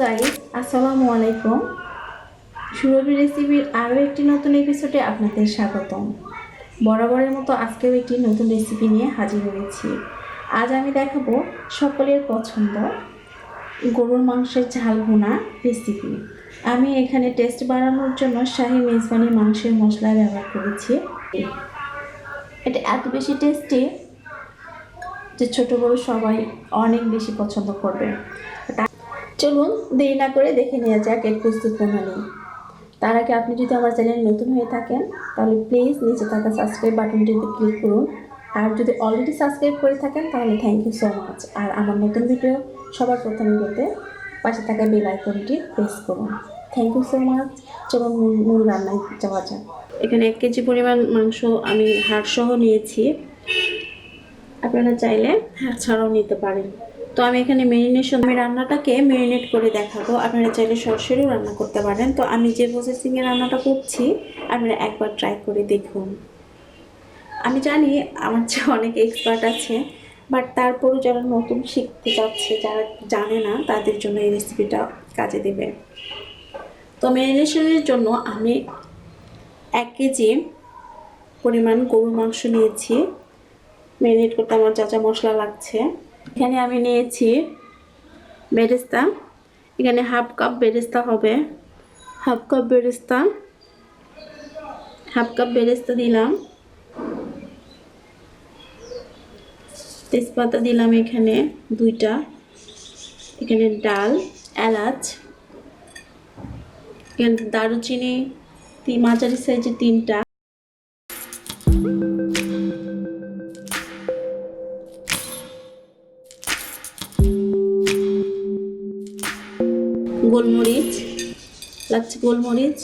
Guys, আসসালামু আলাইকুম। সুরভি রেসিপির আরও একটি নতুন এপিসোডে আপনাদের স্বাগতম। বরাবরের মতো আজকেও একটি নতুন রেসিপি নিয়ে হাজির হয়েছি। আজ আমি দেখাবো সকলের পছন্দ গরুর মাংসের ঝাল ভুনা রেসিপি। আমি এখানে টেস্ট বাড়ানোর জন্য শাহি মেজবানি মাংসের মশলা ব্যবহার করেছি। এটা এত বেশি টেস্টি যে ছোট বড় সবাই অনেক বেশি পছন্দ করবে। চলুন দেরি না করে দেখে নেওয়া যাক এর প্রস্তুত প্রণালী। তার আগে আপনি যদি আমার চ্যানেলে নতুন হয়ে থাকেন তাহলে প্লিজ নিচে থাকা সাবস্ক্রাইব বাটনটিতে ক্লিক করুন। আর যদি অলরেডি সাবস্ক্রাইব করে থাকেন তাহলে থ্যাংক ইউ সো মাচ। আর আমার নতুন ভিডিও সবার প্রথমে পেতে পাশে থাকা বেল আইকনটি প্রেস করুন। Thank you so much. চলুন মূল রান্নায় যাওয়া যাক। এখানে 1 কেজি পরিমাণ মাংস আমি হাড় সহ নিয়েছি। আপনারা চাইলে হাড় ছাড়াও নিতে পারেন। তো আমি এখানে রান্নাটাকে ম্যারিনেট করে দেখাবো। আপনারা চাইলে সরাসরিও রান্না করতে পারেন। তো আমি যে প্রসেসিংয়ে রান্নাটা করছি আপনারা একবার ট্রাই করে দেখুন। আমি জানি আমার চেয়ে অনেক এক্সপার্ট আছে, বাট তারপরও যারা নতুন শিখতে চাচ্ছে, যারা জানে না, তাদের জন্য এই রেসিপিটা কাজে দেবে। তো ম্যারিনেশনের জন্য আমি 1 কেজি পরিমাণ গরুর মাংস নিয়েছি। ম্যারিনেট করতে আমার যা যা মশলা লাগছে, এখানে আমি নিয়েছি বেরেস্তা। এখানে হাফ কাপ বেরেস্তা হবে। হাফ কাপ বেরেস্তা দিলাম। তেজপাতা দিলাম এখানে 2টা। এখানে ডাল, এলাচ, এখানে দারুচিনি মাঝারি সাইজে 3টা, গোলমরিচ লাগছে, গোলমরিচ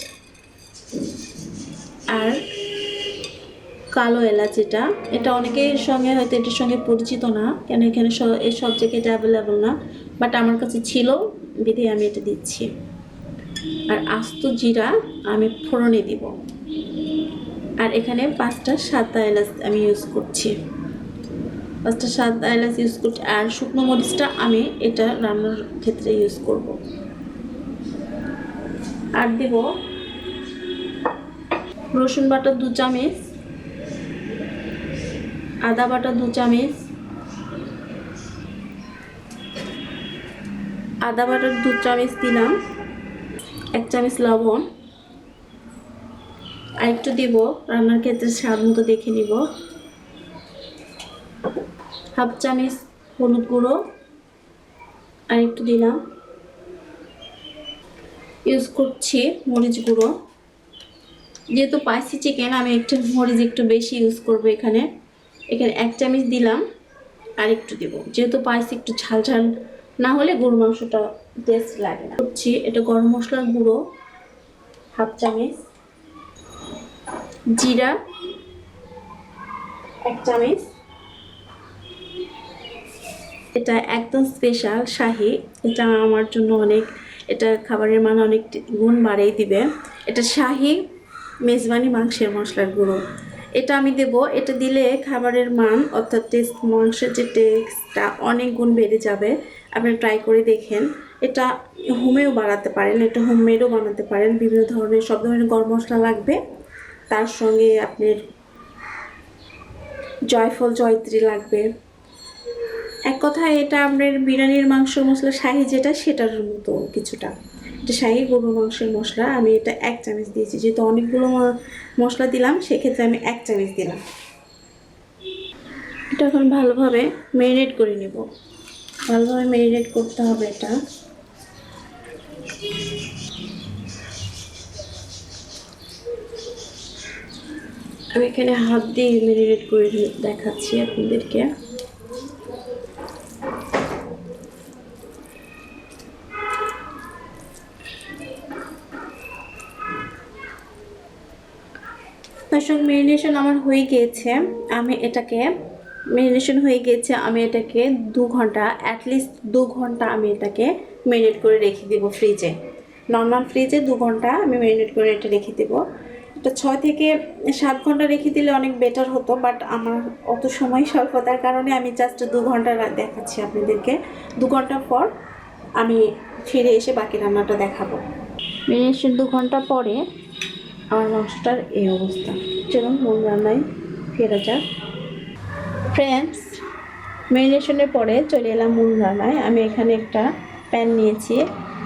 আর কালো এলাচ। এটা অনেকের সঙ্গে হয়তো এটার সঙ্গে পরিচিত না, কেন এখানে এই সব জায়গায় এটা অ্যাভেলেবল না, বাট আমার কাছে ছিল বিধে আমি এটা দিচ্ছি। আর আস্ত জিরা আমি ফোড়নে দিব। আর এখানে 5টা সাদা এলাচ আমি ইউজ করছি। 5টা সাদা এলাচ ইউজ করছি। আর শুকনো মরিচটা আমি এটা রান্নার ক্ষেত্রে ইউজ করব। আর দেব রসুন বাটা 2 চামচ, আদা বাটা 2 চামচ, আদা বাটার 2 চামচ দিলাম, 1 চামচ লবণ। আর একটু দিব রান্নার ক্ষেত্রে স্বাদ মতো দেখে নিব। হাফ চামচ হলুদ গুঁড়ো আর একটু দিলাম। ইউজ করছি মরিচ গুঁড়ো। যেহেতু স্পাইসি চিকেন, আমি একটু মরিচ একটু বেশি ইউজ করব। এখানে 1 চামচ দিলাম আর একটু দেব, যেহেতু স্পাইসি একটু ঝাল ঝাল না হলে গরুর মাংসটা টেস্ট লাগে না। করছি এটা গরম মশলার গুঁড়ো হাফ চামচ, জিরা 1 চামচ। এটা একদম স্পেশাল শাহি, এটা আমার জন্য অনেক, এটা খাবারের মান অনেক গুণ বাড়িয়ে দিবে। এটা শাহি মেজবানি মাংসের মশলার গুঁড়ো, এটা আমি দেব। এটা দিলে খাবারের মান অর্থাৎ টেস্ট, মাংসের যে টেস্টটা অনেক গুণ বেড়ে যাবে। আপনি ট্রাই করে দেখেন। এটা হোমেও বানাতে পারেন, এটা হোমমেডও বানাতে পারেন। বিভিন্ন ধরনের সব ধরনের গরম মশলা লাগবে, তার সঙ্গে আপনার জয়ফল জয়ত্রী লাগবে। এক কথায় এটা আপনার বিরিয়ানির মাংস মশলা শাহি যেটা, সেটার মতো কিছুটা। এটা শাহি গরুর মাংসের মশলা। আমি এটা 1 চামচ দিয়েছি, যেহেতু অনেকগুলো মশলা দিলাম সেক্ষেত্রে আমি 1 চামচ দিলাম। এটা এখন ভালোভাবে ম্যারিনেট করে নেব। ভালোভাবে ম্যারিনেট করতে হবে এটা। আমি এখানে হাত দিয়ে ম্যারিনেট করে দেখাচ্ছি আপনাদেরকে। দর্শক, ম্যারিনেশন আমার হয়ে গিয়েছে। আমি এটাকে 2 ঘন্টা, অ্যাটলিস্ট 2 ঘন্টা আমি এটাকে ম্যারিনেট করে রেখে দেবো ফ্রিজে। নর্মাল ফ্রিজে 2 ঘন্টা আমি ম্যারিনেট করে এটা রেখে দেবো। এটা 6 থেকে 7 ঘন্টা রেখে দিলে অনেক বেটার হতো, বাট আমার অত সময় স্বল্পতার কারণে আমি জাস্ট 2 ঘন্টা দেখাচ্ছি আপনাদেরকে। 2 ঘন্টা পর আমি ফিরে এসে বাকি রান্নাটা দেখাবো। ম্যারিনেশন 2 ঘন্টা পরে আমার মাংসটার এই অবস্থা। চলুন মূল রান্নায় ফেরা যাক। ফ্রেন্ডস, ম্যারিনেশনের পরে চলে এলাম মূল রান্নায়। আমি এখানে একটা প্যান নিয়েছি,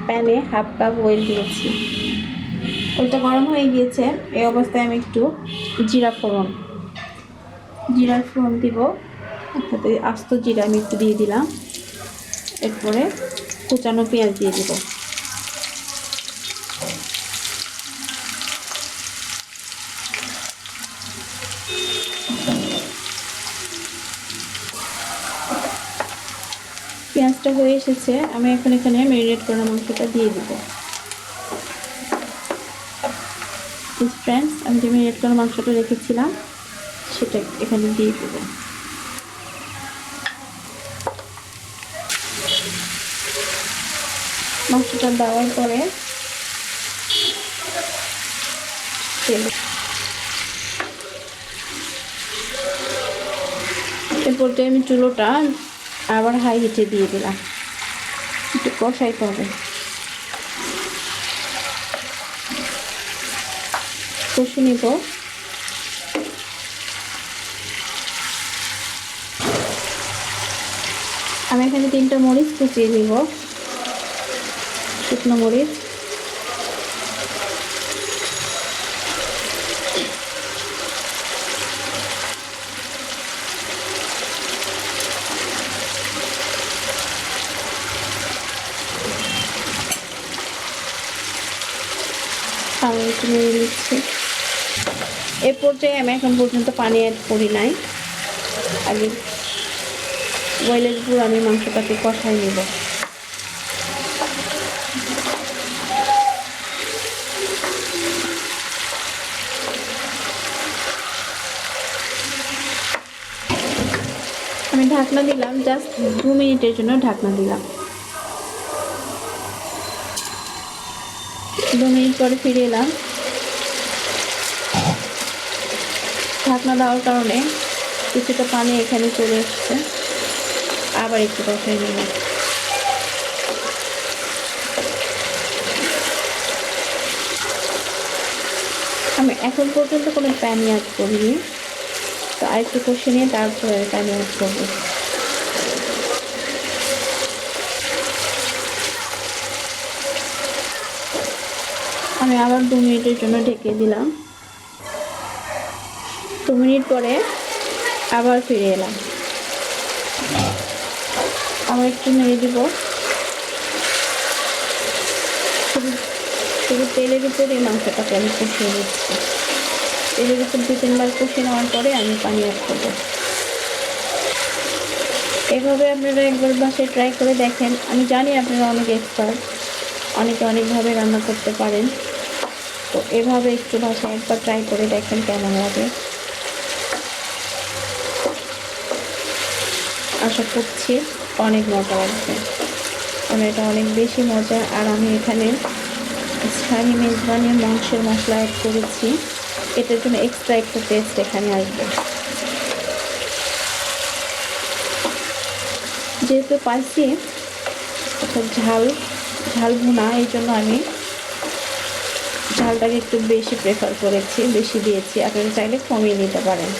প্যানে 1/2 কাপ অয়েল দিয়েছি। ওইটা গরম হয়ে গিয়েছে। এই অবস্থায় আমি একটু জিরার ফোড়ন দিব, অর্থাৎ আস্ত জিরা আমি একটু দিয়ে দিলাম। এরপরে কুচানো পেঁয়াজ দিয়ে দিব। পেঁয়াজটা হয়ে এসেছে, আমি এখন এখানে ম্যারিনেট করা মাংসটা দিয়ে দিব। ফ্রেন্ডস, আমি যে ম্যারিনেট করা মাংসটা রেখেছিলাম সেটা এখানে দিয়ে দেব। মাংসটা দেওয়ার পরে এরপর আমি চুলোটা আবার হাই হিটে দিয়ে দিলাম। একটু কষাইতে হবে, কষে নিব। আমি এখানে 3টা মরিচ কুচিয়ে দিব, শুকনো মরিচ। আমি একটু নেড়ে নিচ্ছি। এ পর্যায়ে আমি এখন পর্যন্ত পানি অ্যাড করি নাই। আগে বয়েলের উপর আমি মাংসটাকে কষাই নেব। আমি ঢাকনা দিলাম, জাস্ট 2 মিনিটের জন্য ঢাকনা দিলাম। 2 মিনিট পরে ফিরে এলাম। ঢাকনা দেওয়ার কারণে কিছুটা পানি এখানে চলে এসছে। আবার একটু কষাই নিব। আমি এখন পর্যন্ত কোনো পানি অ্যাড করিনি, তো আরেকটু কষে নিয়ে তারপরে পানি অ্যাড করব। আমি আবার 2 মিনিটের জন্য ঢেকে দিলাম। 2 মিনিট পরে আবার ফিরে এলাম। আবার একটু নেড়ে দিব। শুধু তেলের উপরে মাংসটাকে আমি কষিয়ে নিচ্ছি। তেলের উপর 2-3 বার কষিয়ে নেওয়ার পরে আমি পানি অ্যাড করব। এভাবে আপনারা একবার বাসায় ট্রাই করে দেখেন। আমি জানি আপনারা অনেক এক্সপার্ট, অনেকে অনেকভাবে রান্না করতে পারেন, তো এভাবে একটু বাসায় একবার ট্রাই করে দেখেন কেমন লাগে। আশা করছি অনেক মজা লাগবে, কারণ এটা অনেক বেশি মজা। আর আমি এখানে শাহি মেজবানির মাংসের মশলা অ্যাড করেছি, এটার জন্য এক্সট্রা একটা টেস্ট এখানে আসবে। যেহেতু পাইছি অর্থাৎ ঝাল ভুনা, এই জন্য আমি ঝালটাকে একটু বেশি প্রেফার করেছি, বেশি দিয়েছি। আপনারা চাইলে কমিয়ে নিতে পারেন।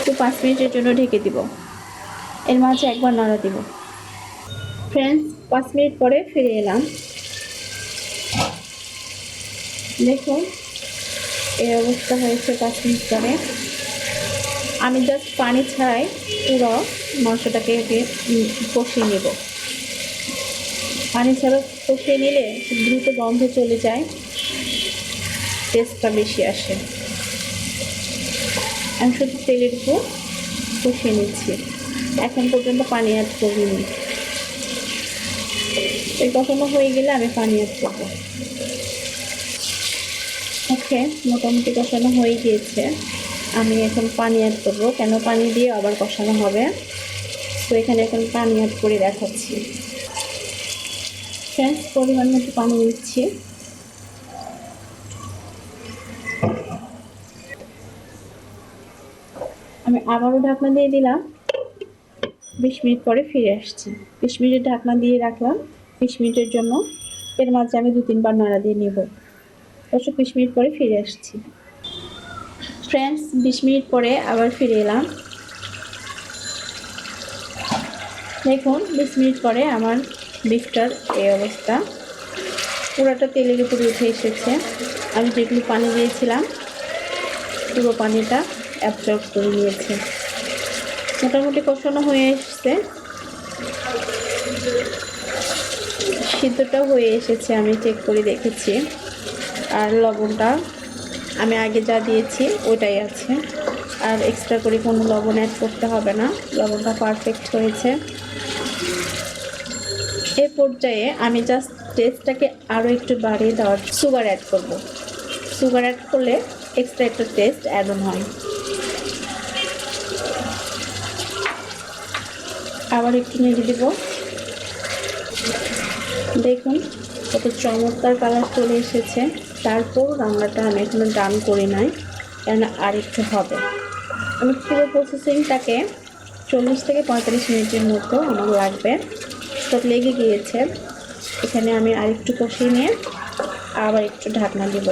তো 5 মিনিটের জন্য ঢেকে দিব। এর মাঝে একবার নাড়া দিব। ফ্রেন্ডস, 5 মিনিট পরে ফিরে এলাম। দেখুন এই অবস্থা হয়েছে 5 মিনিট পরে। আমি জাস্ট পানি ছাড়াই পুরো মাংসটাকে কষিয়ে নেব। পানি ছাড়া কষিয়ে নিলে দ্রুত গন্ধ চলে যায়, টেস্টটা বেশি আসে। আমি শুধু তেলের উপর কষিয়ে নিচ্ছি, এখন পর্যন্ত পানি অ্যাড করিনি। এই কষানো হয়ে গেলে আমি পানি অ্যাড করবো। ওকে, মোটামুটি কষানো হয়ে গিয়েছে। আমি এখন পানি অ্যাড করবো, কেন পানি দিয়ে আবার কষানো হবে। তো এখানে এখন পানি অ্যাড করে দেখাচ্ছি। ফ্রেন্ডস, পরিমাণ মতো পানি দিচ্ছি। আমি আবারও ঢাকনা দিয়ে দিলাম। 20 মিনিট পরে ফিরে আসছি। 20 মিনিট ঢাকনা দিয়ে রাখলাম। 20 মিনিটের জন্য এর মাঝে আমি 2-3 বার নাড়া দিয়ে নেব। 20 মিনিট পরে ফিরে আসছি। ফ্রেন্ডস, 20 মিনিট পরে আবার ফিরে এলাম। দেখুন 20 মিনিট পরে আমার বিফটার এই অবস্থা, পুরোটা তেলের উপরে উঠে এসেছে। আমি যেগুলো পানি দিয়েছিলাম পুরো পানিটা অ্যাবজর্ব করে নিয়েছে। মোটামুটি কষানো হয়ে এসছে, সিদ্ধটাও হয়ে এসেছে, আমি চেক করে দেখেছি। আর লবণটা আমি আগে যা দিয়েছি ওটাই আছে, আর এক্সট্রা করে কোনো লবণ অ্যাড করতে হবে না। লবণটা পারফেক্ট হয়েছে। এই পর্যায়ে আমি জাস্ট টেস্টটাকে আরও একটু বাড়িয়ে দেওয়ার সুগার অ্যাড করব। সুগার অ্যাড করলে এক্সট্রা একটা টেস্ট অ্যাড অন হয়। আবার একটু নেড়ে দেব। দেখুন কত চমৎকার কালার চলে এসেছে। তারপর রান্নাটা আমি এখনো ডান করি নাই, কেন আর একটু হবে। আমি পুরো প্রসেসিংটাকে 40 থেকে 45 মিনিটের মতো আমার লাগবে। সব লেগে গিয়েছে। এখানে আমি আরেকটু কষিয়ে নিয়ে আবার একটু ঢাকনা দিব।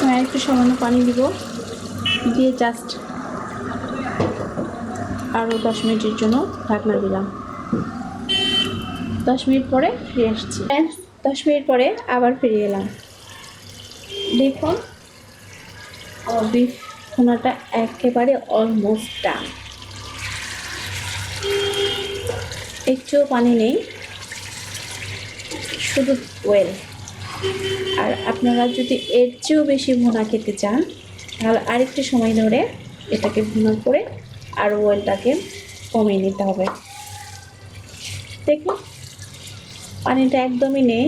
আমি আরেকটু সামান্য পানি দিব, দিয়ে জাস্ট আরও 10 মিনিটের জন্য ঢাকনা দিলাম। 10 মিনিট পরে ফিরে আসছি। 10 মিনিট পরে আবার ফিরে এলাম। দেখুন বিফ ভুনাটা একেবারে অলমোস্ট ডান। একটুও পানি নেই, শুধু ওয়েল। আর আপনারা যদি এর চেয়েও বেশি ভুনা খেতে চান তাহলে আরেকটু সময় ধরে এটাকে ভুনা করে আর ওয়েলটাকে কমিয়ে নিতে হবে। দেখুন পানিটা একদমই নেই,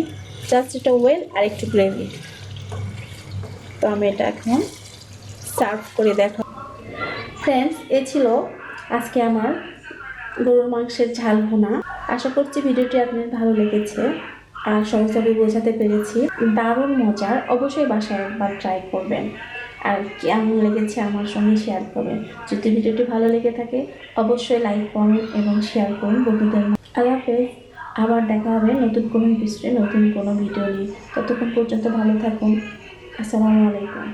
জাস্ট এটা ওয়েল আর একটু গ্রেভি। তো আমি এটা এখন সার্ভ করে দেখাবো। ফ্রেন্ডস, এ ছিল আজকে আমার গরুর মাংসের ঝাল ভুনা। আশা করছি ভিডিওটি আপনার ভালো লেগেছে আর সহজভাবে বোঝাতে পেরেছি। দারুণ মজার, অবশ্যই বাসায় একবার ট্রাই করবেন। আর কেমন লেগেছে আমার সঙ্গে শেয়ার করবেন। যদি ভিডিওটি ভালো লেগে থাকে অবশ্যই লাইক করুন এবং শেয়ার করুন বন্ধুদের। আল্লাহ হাফেজ। আবার দেখা হবে নতুন কোনো এপিসোডে, নতুন কোনো ভিডিও নিয়ে। ততক্ষণ পর্যন্ত ভালো থাকুন। আসসালামু আলাইকুম।